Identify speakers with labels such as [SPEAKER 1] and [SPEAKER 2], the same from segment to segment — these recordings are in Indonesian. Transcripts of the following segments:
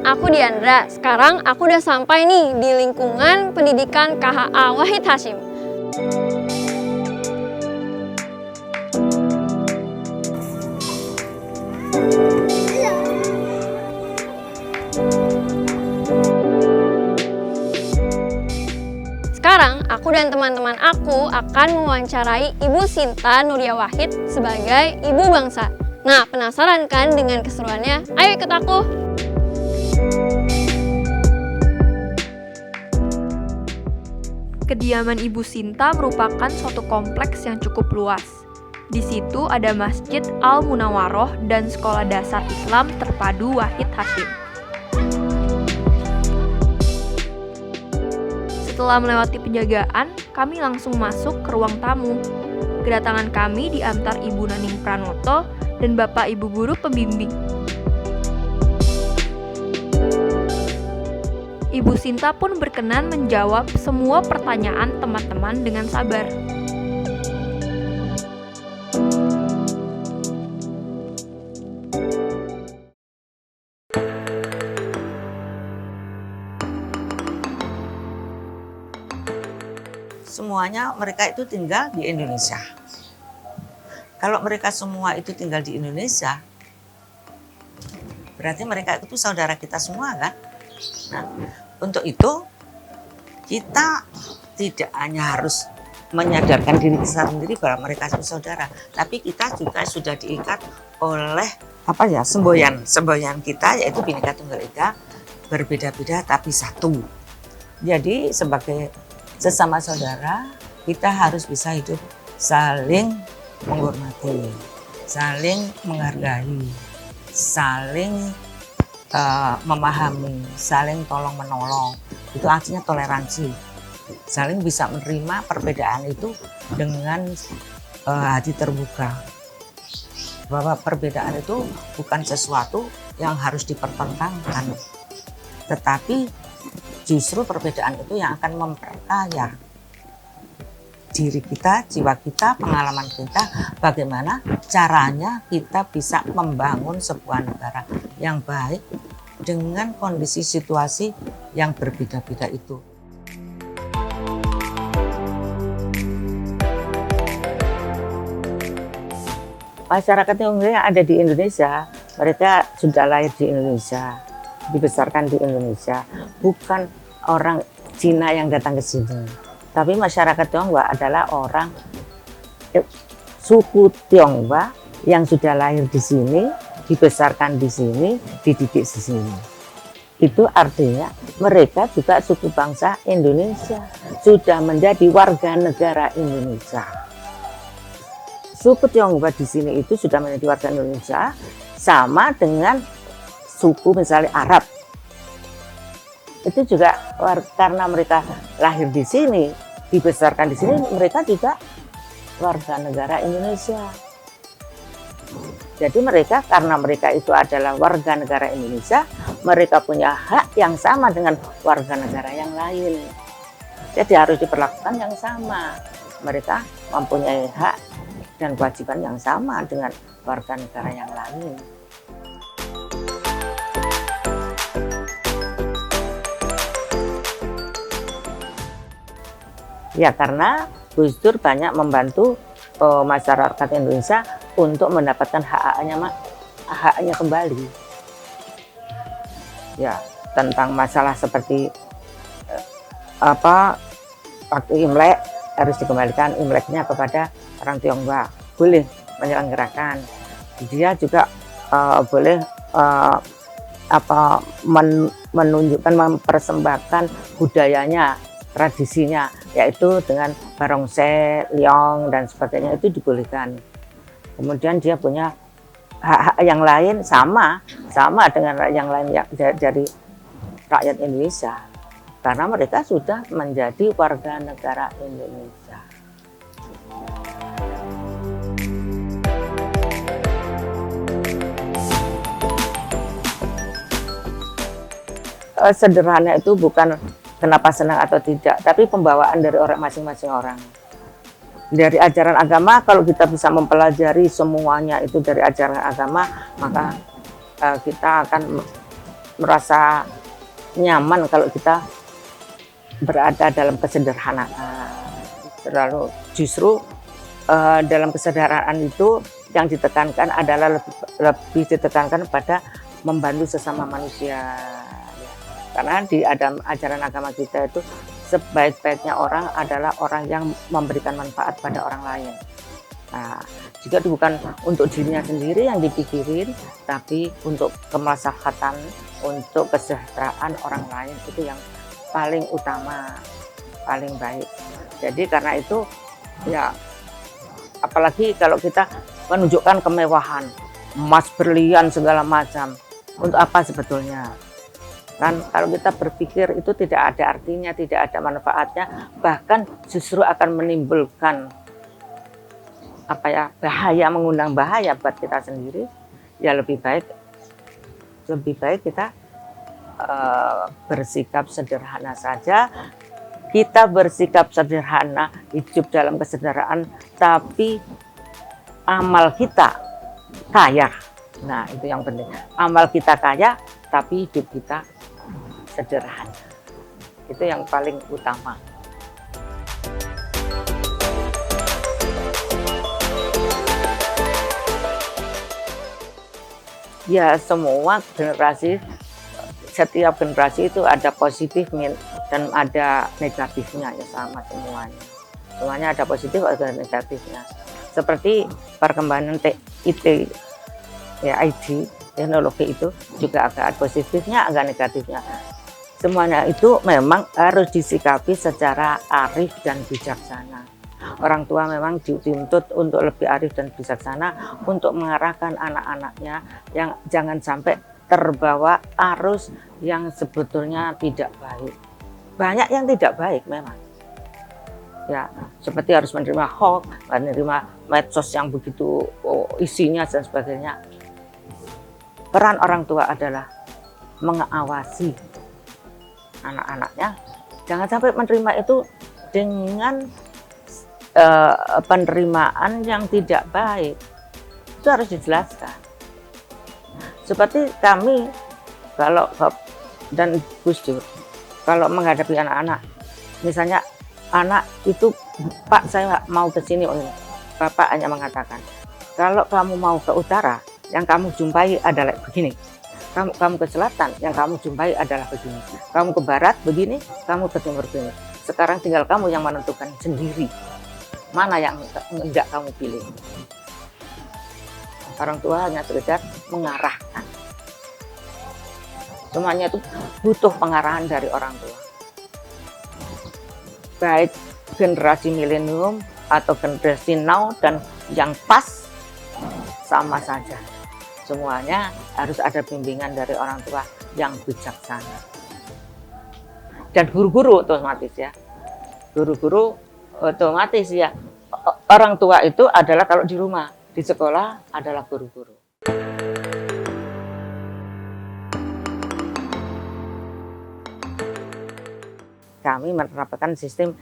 [SPEAKER 1] aku Diandra. Sekarang aku udah sampai nih di lingkungan pendidikan KHA Wahid Hasyim. Sekarang aku dan teman-teman aku akan mewawancarai Ibu Sinta Nuria Wahid sebagai Ibu Bangsa. Nah, penasaran kan dengan keseruannya? Ayo ikut aku!
[SPEAKER 2] Kediaman Ibu Sinta merupakan suatu kompleks yang cukup luas. Di situ ada Masjid Al-Munawaroh dan Sekolah Dasar Islam Terpadu Wahid Hasyim. Setelah melewati penjagaan, kami langsung masuk ke ruang tamu. Kedatangan kami diantar Ibu Naning Pranoto dan Bapak Ibu Guru Pembimbing. Ibu Sinta pun berkenan menjawab semua pertanyaan teman-teman dengan sabar.
[SPEAKER 3] Semuanya mereka itu tinggal di Indonesia. Kalau mereka semua itu tinggal di Indonesia, berarti mereka itu saudara kita semua kan? Nah, untuk itu kita tidak hanya harus menyadarkan diri kita sendiri bahwa mereka itu saudara, tapi kita juga sudah diikat oleh semboyan kita, yaitu Bhinneka Tunggal Ika, berbeda-beda tapi satu. Jadi sebagai sesama saudara, kita harus bisa hidup saling menghormati, saling menghargai, saling memahami, saling tolong menolong. Itu artinya toleransi. Saling bisa menerima perbedaan itu dengan hati terbuka. Bahwa perbedaan itu bukan sesuatu yang harus dipertentangkan, tetapi justru perbedaan itu yang akan memperkaya diri kita, jiwa kita, pengalaman kita, bagaimana caranya kita bisa membangun sebuah negara yang baik dengan kondisi situasi yang berbeda-beda itu. Masyarakat Tionghoa yang ada di Indonesia, mereka sudah lahir di Indonesia, dibesarkan di Indonesia, bukan orang Cina yang datang ke sini. Tapi masyarakat Tionghoa adalah orang suku Tionghoa yang sudah lahir di sini, dibesarkan di sini, dididik di sini. Itu artinya mereka juga suku bangsa Indonesia, sudah menjadi warga negara Indonesia. Suku Tionghoa di sini itu sudah menjadi warga Indonesia, sama dengan suku misalnya Arab. Itu juga karena mereka lahir di sini, dibesarkan di sini, mereka juga warga negara Indonesia. Jadi mereka, karena mereka itu adalah warga negara Indonesia, mereka punya hak yang sama dengan warga negara yang lain. Jadi harus diperlakukan yang sama. Mereka mempunyai hak dan kewajiban yang sama dengan warga negara yang lain. Ya, karena Gus Dur banyak membantu masyarakat Indonesia untuk mendapatkan hak-haknya kembali. Ya, tentang masalah seperti waktu Imlek harus dikembalikan Imleknya kepada orang Tionghoa, boleh menyelenggarakan. Dia juga boleh menunjukkan, mempersembahkan budayanya, tradisinya, yaitu dengan barongsai, liong, dan sebagainya, itu dibolehkan. Kemudian dia punya hak-hak yang lain sama dengan yang lain dari rakyat Indonesia, karena mereka sudah menjadi warga negara Indonesia. Sederhana itu bukan kenapa senang atau tidak, tapi pembawaan dari orang masing-masing orang. Dari ajaran agama, kalau kita bisa mempelajari semuanya itu dari ajaran agama, maka kita akan merasa nyaman kalau kita berada dalam kesederhanaan. Lalu justru dalam kesederhanaan itu yang ditekankan adalah lebih ditekankan pada membantu sesama manusia. Karena di ajaran agama kita itu sebaik-baiknya orang adalah orang yang memberikan manfaat pada orang lain. Nah, jika bukan untuk dirinya sendiri yang dipikirin, tapi untuk kemaslahatan, untuk kesejahteraan orang lain, itu yang paling utama, paling baik. Jadi karena itu ya, apalagi kalau kita menunjukkan kemewahan, emas, berlian, segala macam, untuk apa sebetulnya? Kan kalau kita berpikir itu tidak ada artinya, tidak ada manfaatnya, bahkan justru akan menimbulkan bahaya, mengundang bahaya buat kita sendiri. Ya lebih baik kita bersikap sederhana saja. Kita bersikap sederhana, hidup dalam kesederhanaan, tapi amal kita kaya. Nah, itu yang penting. Amal kita kaya, tapi hidup kita sederhana. Itu yang paling utama. Ya, semua generasi, setiap generasi itu ada positif dan ada negatifnya, ya sama semuanya. Semuanya ada positif, ada negatifnya. Seperti perkembangan IT, teknologi itu juga agak positifnya, agak negatifnya. Semuanya itu memang harus disikapi secara arif dan bijaksana. Orang tua memang dituntut untuk lebih arif dan bijaksana untuk mengarahkan anak-anaknya yang jangan sampai terbawa arus yang sebetulnya tidak baik. Banyak yang tidak baik memang. Ya, seperti harus menerima hoax, menerima medsos yang begitu isinya dan sebagainya. Peran orang tua adalah mengawasi anak-anaknya, jangan sampai menerima itu dengan penerimaan yang tidak baik. Itu harus dijelaskan. Seperti kami, kalau dan Gus Dur, kalau menghadapi anak-anak, misalnya anak itu, Pak saya mau ke sini, Bapak hanya mengatakan, kalau kamu mau ke utara, yang kamu jumpai adalah begini. Kamu ke selatan, yang kamu jumpai adalah begini. Kamu ke barat begini, kamu ke timur begini. Sekarang tinggal kamu yang menentukan sendiri mana yang tidak kamu pilih. Orang tua hanya sekedar mengarahkan. Semuanya itu butuh pengarahan dari orang tua. Baik generasi milenium atau generasi now dan yang pas sama saja. Semuanya harus ada bimbingan dari orang tua yang bijaksana. Dan guru-guru otomatis ya. Guru-guru otomatis ya. Orang tua itu adalah kalau di rumah, di sekolah adalah guru-guru. Kami menerapkan sistem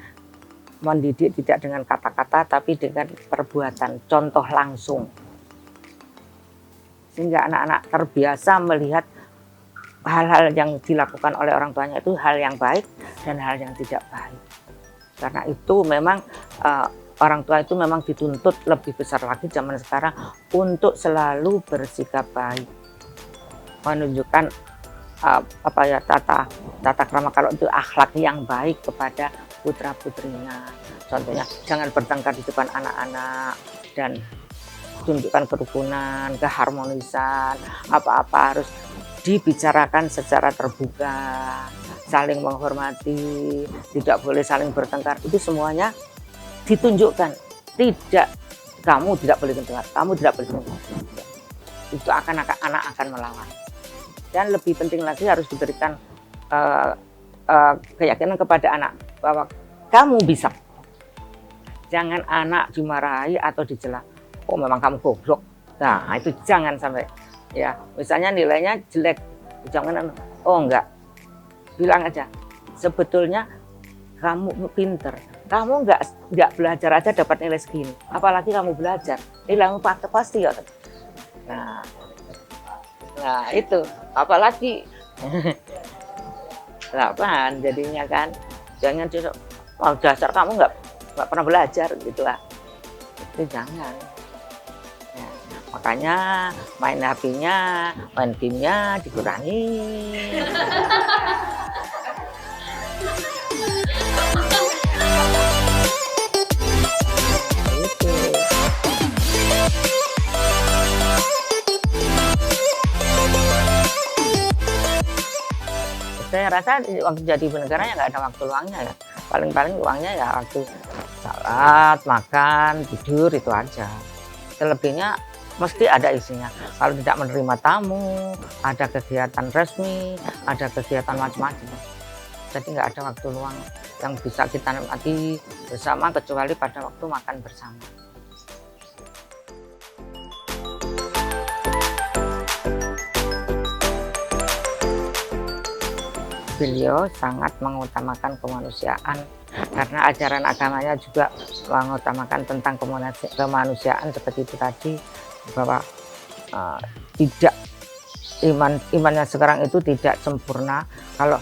[SPEAKER 3] mendidik tidak dengan kata-kata tapi dengan perbuatan, contoh langsung. Sehingga anak-anak terbiasa melihat hal-hal yang dilakukan oleh orang tuanya itu hal yang baik dan hal yang tidak baik. Karena itu memang orang tua itu memang dituntut lebih besar lagi zaman sekarang untuk selalu bersikap baik. Menunjukkan tata krama, kalau itu akhlak yang baik kepada putra-putrinya. Contohnya jangan bertengkar di depan anak-anak dan tunjukkan kerukunan, keharmonisan, apa-apa harus dibicarakan secara terbuka, saling menghormati, tidak boleh saling bertengkar. Itu semuanya ditunjukkan. Tidak, kamu tidak boleh bertengkar, kamu tidak boleh bertengkar. Itu anak akan melawan. Dan lebih penting lagi harus diberikan keyakinan kepada anak bahwa kamu bisa. Jangan anak dimarahi atau dicela. Oh memang kamu goblok. Nah itu jangan sampai ya. Misalnya nilainya jelek, jangan oh enggak. Bilang aja sebetulnya kamu pinter. Kamu enggak belajar aja dapat nilai segini. Apalagi kamu belajar. Nilaimu pasti ya. Nah itu apalagi 8 jadinya kan. Jangan justru, oh dasar kamu nggak pernah belajar gitu lah. Itu jangan. Ya, makanya main HP-nya, main game-nya dikurangi. Gitu. Saya rasa waktu jadi ibu negara ya nggak ada waktu luangnya ya. Paling-paling luangnya ya waktu salat, makan, tidur itu aja. Selebihnya mesti ada isinya. Kalau tidak menerima tamu, ada kegiatan resmi, ada kegiatan macam-macam. Jadi nggak ada waktu luang yang bisa kita nikmati bersama kecuali pada waktu makan bersama. Beliau sangat mengutamakan kemanusiaan karena ajaran agamanya juga mengutamakan tentang kemanusiaan seperti itu tadi, bahwa tidak imannya sekarang itu tidak sempurna kalau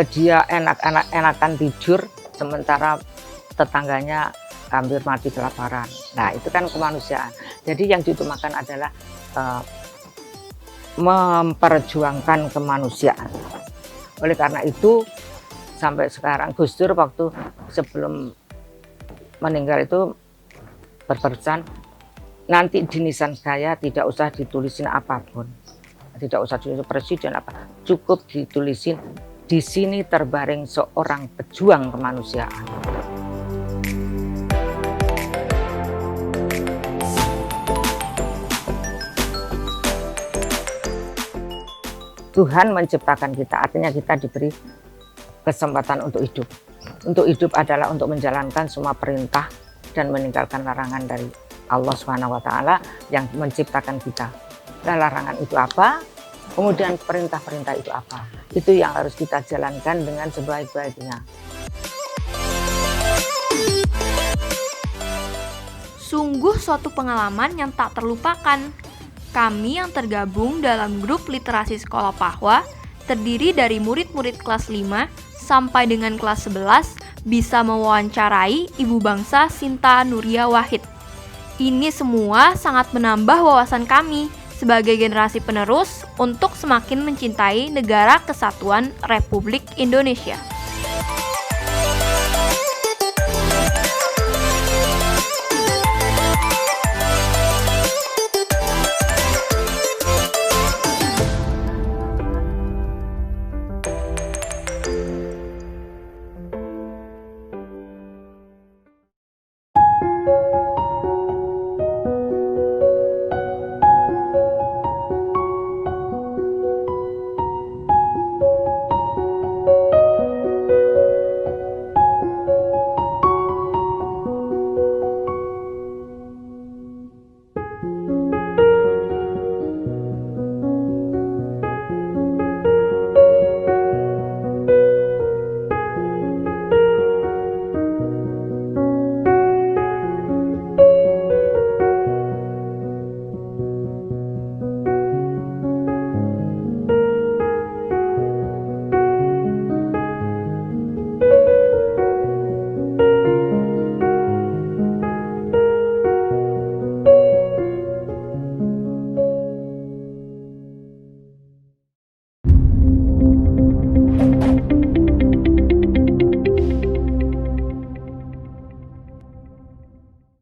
[SPEAKER 3] dia enakan tidur sementara tetangganya hampir mati kelaparan. Nah itu kan kemanusiaan. Jadi yang diutamakan adalah memperjuangkan kemanusiaan. Oleh karena itu sampai sekarang Gus Dur waktu sebelum meninggal itu berpesan, nanti di nisan saya tidak usah ditulisin apapun, tidak usah ditulis presiden apa, cukup ditulisin di sini terbaring seorang pejuang kemanusiaan. Tuhan menciptakan kita, artinya kita diberi kesempatan untuk hidup. Untuk hidup adalah untuk menjalankan semua perintah dan meninggalkan larangan dari Allah SWT yang menciptakan kita. Nah, larangan itu apa? Kemudian perintah-perintah itu apa? Itu yang harus kita jalankan dengan sebaik-baiknya.
[SPEAKER 2] Sungguh suatu pengalaman yang tak terlupakan. Kami yang tergabung dalam grup literasi Sekolah Pahwa terdiri dari murid-murid kelas 5 sampai dengan kelas 11 bisa mewawancarai Ibu Bangsa Sinta Nuria Wahid. Ini semua sangat menambah wawasan kami sebagai generasi penerus untuk semakin mencintai Negara Kesatuan Republik Indonesia.